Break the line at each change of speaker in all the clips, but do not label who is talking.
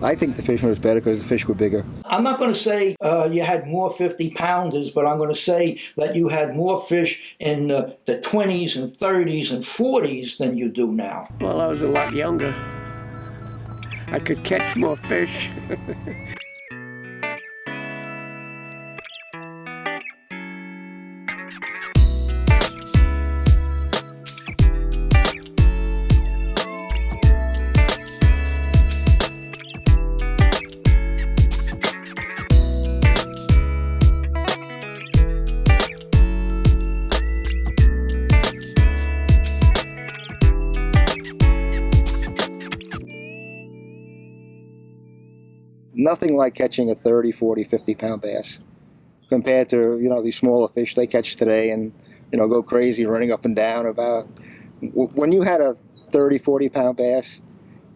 I think the fishing was better because the fish were bigger.
I'm not going to say you had more 50-pounders, but I'm going to say that you had more fish in the 20s and 30s and 40s than you do now.
Well, I was a lot younger. I could catch more fish.
Nothing like catching a 30, 40, 50-pound bass compared to, these smaller fish they catch today and, go crazy running up and down about. When you had a 30, 40-pound bass,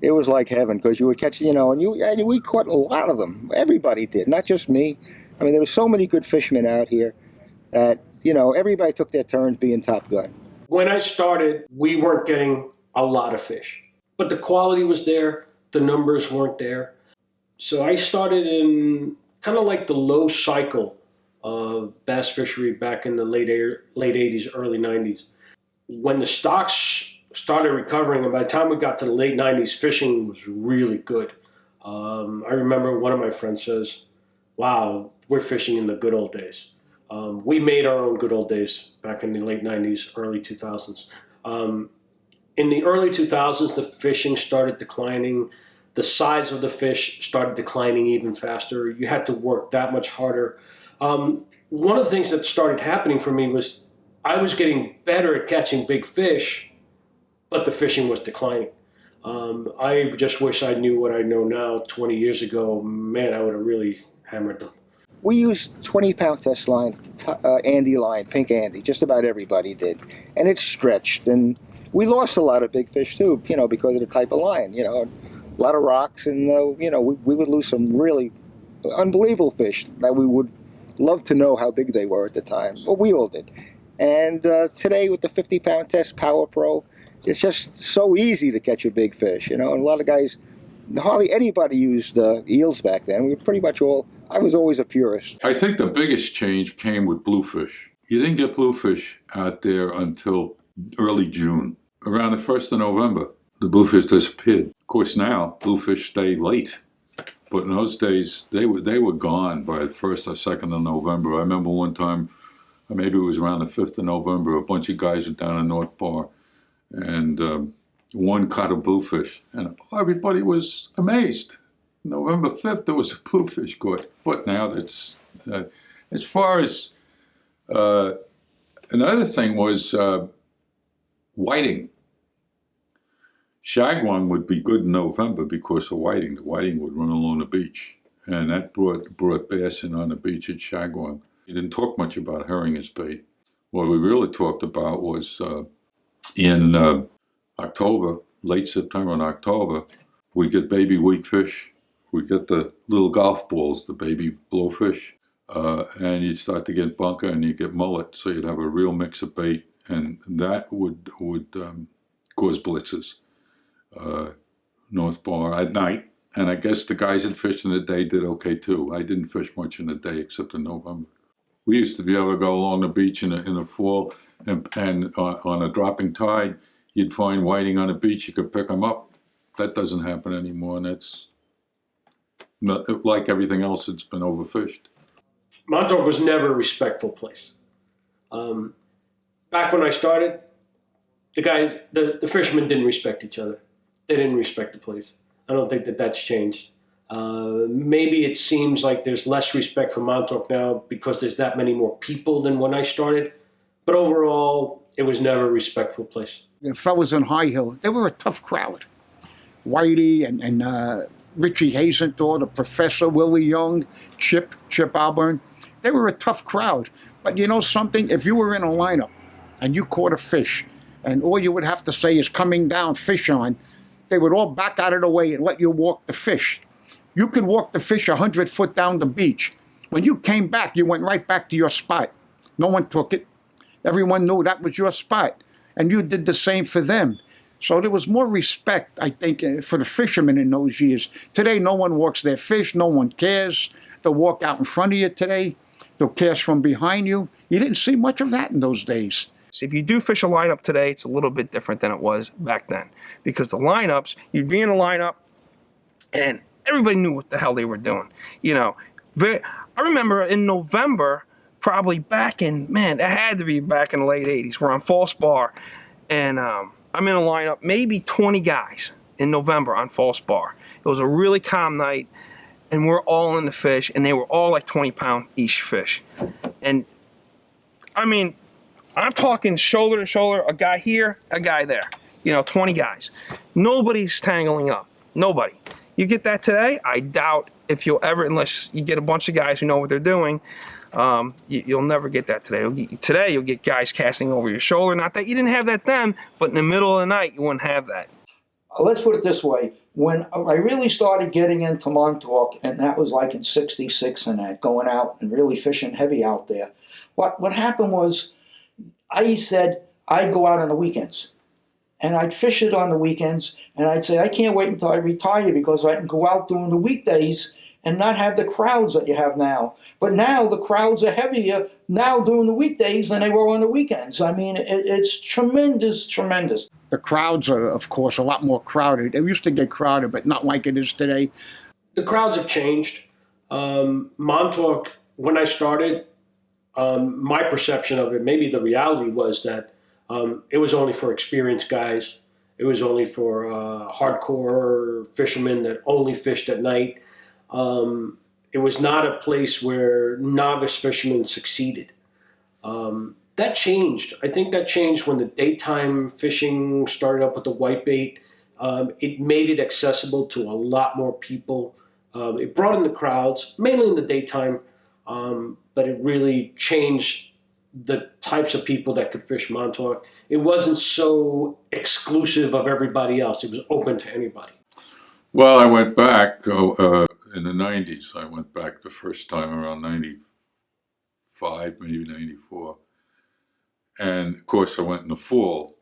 it was like heaven because you would catch, and we caught a lot of them. Everybody did, not just me. I mean, there were so many good fishermen out here that, everybody took their turns being Top Gun.
When I started, we weren't getting a lot of fish, but the quality was there, the numbers weren't there. So I started in kind of like the low cycle of bass fishery back in the late 80s, early 90s. When the stocks started recovering, and by the time we got to the late 90s, fishing was really good. I remember one of my friends says, wow, we're fishing in the good old days. We made our own good old days back in the late 90s, early 2000s. In the early 2000s, the fishing started declining. The size of the fish started declining even faster. You had to work that much harder. One of the things that started happening for me was I was getting better at catching big fish, but the fishing was declining. I just wish I knew what I know now 20 years ago. Man, I would have really hammered them.
We used 20-pound test line, Andy line, pink Andy. Just about everybody did. And it stretched. And we lost a lot of big fish, too, because of the type of line, a lot of rocks, and we would lose some really unbelievable fish that we would love to know how big they were at the time. Well, we all did. And today with the 50-pound test Power Pro, it's just so easy to catch a big fish. And a lot of guys, hardly anybody used eels back then. We were pretty much I was always a purist.
I think the biggest change came with bluefish. You didn't get bluefish out there until early June. Around the 1st of November, the bluefish disappeared. Of course, now bluefish stay late, but in those days they were gone by the 1st or 2nd of November. I remember one time, maybe it was around the 5th of November, a bunch of guys were down in North Bar, and one caught a bluefish, and everybody was amazed. November 5th, there was a bluefish caught. But now it's as far as another thing was whiting. Shagwang would be good in November because of whiting. The whiting would run along the beach, and that brought bass in on the beach at Shagwang. We didn't talk much about herring as bait. What we really talked about was in October, late September and October, we'd get baby weakfish. We'd get the little golf balls, the baby blowfish, and you'd start to get bunker and you'd get mullet. So you'd have a real mix of bait, and that would cause blitzes. North Bar at night, and I guess the guys that fished in the day did okay too. I didn't fish much in the day except in November. We used to be able to go along the beach in the fall, and on a dropping tide, you'd find whiting on the beach. You could pick them up. That doesn't happen anymore, and that's not, like everything else, it's been overfished.
Montauk was never a respectful place. Back when I started, the fishermen didn't respect each other. They didn't respect the place. I don't think that's changed. Maybe it seems like there's less respect for Montauk now because there's that many more people than when I started. But overall, it was never a respectful place.
The fellas in High Hill, they were a tough crowd. Whitey and Richie Hazenthal, the Professor, Willie Young, Chip Alburn. They were a tough crowd. But you know something? If you were in a lineup and you caught a fish, and all you would have to say is coming down, fish on, they would all back out of the way and let you walk the fish. You could walk the fish 100 foot down the beach. When you came back, you went right back to your spot. No one took it. Everyone knew that was your spot. And you did the same for them. So there was more respect, I think, for the fishermen in those years. Today, no one walks their fish. No one cares. They'll walk out in front of you today. They'll cast from behind you. You didn't see much of that in those days.
If you do fish a lineup today, it's a little bit different than it was back then. Because the lineups, you'd be in a lineup, and everybody knew what the hell they were doing. You know, I remember in November, probably back in, man, it had to be back in the late 80s. We're on False Bar, and I'm in a lineup, maybe 20 guys in November on False Bar. It was a really calm night, and we're all in the fish, and they were all like 20-pound each fish. And, I mean, I'm talking shoulder to shoulder, a guy here, a guy there. You know, 20 guys. Nobody's tangling up. Nobody. You get that today? I doubt if you'll ever, unless you get a bunch of guys who know what they're doing, you'll never get that today. Today, you'll get guys casting over your shoulder. Not that you didn't have that then, but in the middle of the night, you wouldn't have that.
Let's put it this way. When I really started getting into Montauk, and that was like in 66 and that, going out and really fishing heavy out there, what happened was, I said I'd go out on the weekends. And I'd fish it on the weekends, and I'd say, I can't wait until I retire because I can go out during the weekdays and not have the crowds that you have now. But now the crowds are heavier now during the weekdays than they were on the weekends. I mean, it's tremendous, tremendous.
The crowds are, of course, a lot more crowded. It used to get crowded, but not like it is today.
The crowds have changed. Montauk, when I started, my perception of it, maybe the reality was that it was only for experienced guys. It was only for hardcore fishermen that only fished at night. It was not a place where novice fishermen succeeded. That changed. I think that changed when the daytime fishing started up with the whitebait. It made it accessible to a lot more people. It brought in the crowds, mainly in the daytime, but it really changed the types of people that could fish Montauk. It wasn't so exclusive of everybody else. It was open to anybody.
Well, I went back in the 90s. I went back the first time around 95, maybe 94. And, of course, I went in the fall.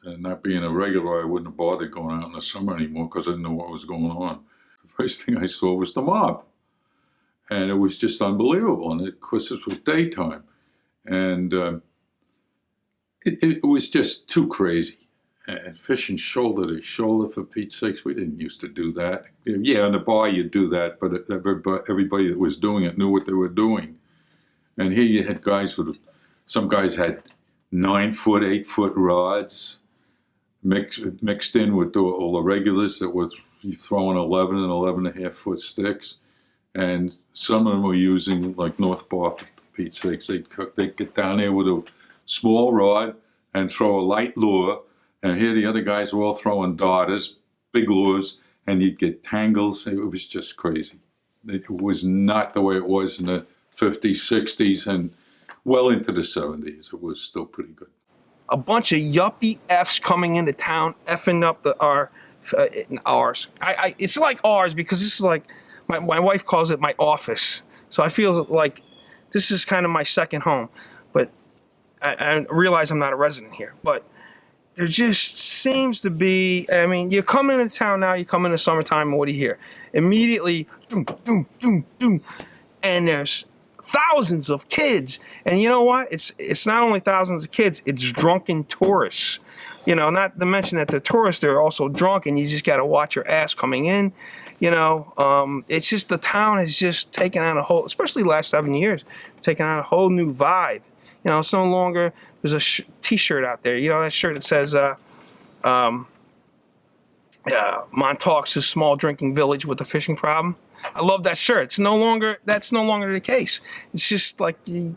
And not being a regular, I wouldn't have bothered going out in the summer anymore because I didn't know what was going on. The first thing I saw was the mob. And it was just unbelievable. And, of course, this was daytime. And it was just too crazy. And fishing shoulder to shoulder, for Pete's sakes, we didn't used to do that. Yeah, in the bar you do that, but everybody that was doing it knew what they were doing. And here you had guys some guys had 9-foot, 8-foot rods mixed in with all the regulars that was throwing 11 and 11.5-foot sticks. And some of them were using like North Bar, for Pete's sakes. They'd get down there with a small rod and throw a light lure. And here the other guys were all throwing darters, big lures, and you'd get tangles. It was just crazy. It was not the way it was in the 50s, 60s, and well into the 70s. It was still pretty good.
A bunch of yuppie Fs coming into town, effing up ours. It's like ours because this is like, my wife calls it my office. So I feel like this is kind of my second home. But I realize I'm not a resident here. But there just seems to be, I mean, you come into town now, you come in the summertime, and what do you hear? Immediately, doom, doom, doom, doom, and there's thousands of kids. And you know what? It's not only thousands of kids, it's drunken tourists. You know, not to mention that the tourists, they're also drunk, and you just got to watch your ass coming in. You know, it's just the town has just taken on a whole, especially the last 7 years, taken on a whole new vibe. You know, it's no longer, there's a t-shirt out there, you know, that shirt that says, Montauk's a small drinking village with a fishing problem. I love that shirt. That's no longer the case. It's just like the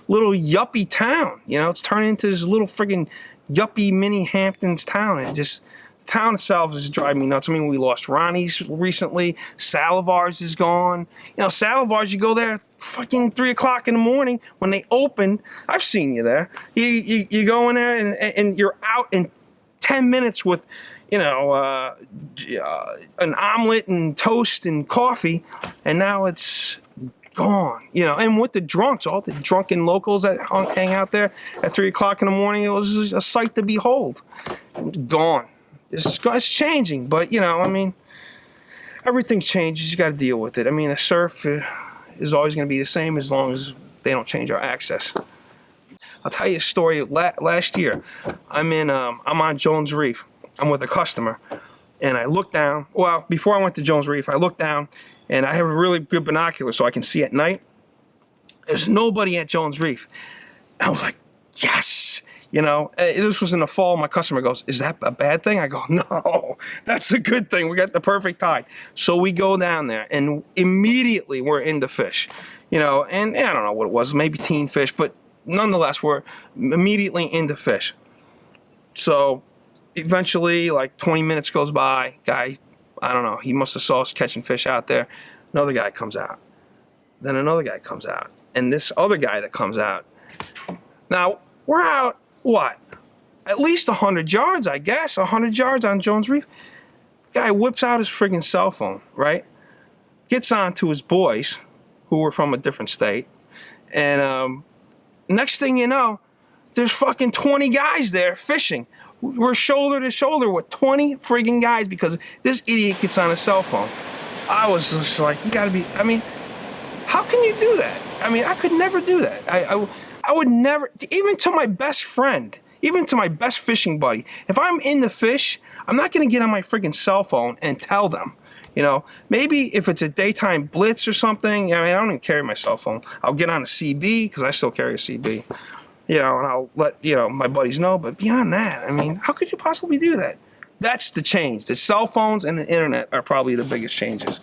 little yuppie town, you know, it's turning into this little friggin' yuppie mini Hamptons town. And the town itself is driving me nuts. I mean, we lost Ronnie's recently. Salivar's is gone. You know, Salivar's, you go there fucking 3 o'clock in the morning when they open. I've seen you there. You go in there and you're out in 10 minutes with, you know, an omelet and toast and coffee. And now it's gone. You know, and with the drunks, all the drunken locals that hang out there at 3 o'clock in the morning, it was a sight to behold. Gone. It's changing, but you know, I mean, everything changes. You got to deal with it. I mean, a surf is always going to be the same as long as they don't change our access. I'll tell you a story. Last year, I'm on Jones Reef. I'm with a customer, and I look down. Well, before I went to Jones Reef, I looked down, and I have a really good binocular so I can see at night. There's nobody at Jones Reef. I was like, yes. You know, this was in the fall. My customer goes, is that a bad thing? I go, no, that's a good thing. We got the perfect tide. So we go down there, and immediately we're into fish. You know, and I don't know what it was, maybe teen fish, but nonetheless, we're immediately into fish. So eventually, like 20 minutes goes by. Guy, I don't know, he must have saw us catching fish out there. Another guy comes out. Then another guy comes out. And this other guy that comes out. Now, we're out, what? At least 100 yards, I guess. 100 yards on Jones Reef. Guy whips out his friggin' cell phone, right? Gets on to his boys, who were from a different state. And next thing you know, there's fucking 20 guys there fishing. We're shoulder to shoulder with 20 friggin' guys because this idiot gets on his cell phone. I was just like, you gotta be, I mean, how can you do that? I mean, I could never do that. I would never, even to my best friend, even to my best fishing buddy, if I'm in the fish, I'm not gonna get on my friggin' cell phone and tell them. You know, maybe if it's a daytime blitz or something, I mean, I don't even carry my cell phone. I'll get on a CB because I still carry a CB, you know, and I'll let, you know, my buddies know. But beyond that, I mean, how could you possibly do that? That's the change. The cell phones and the internet are probably the biggest changes.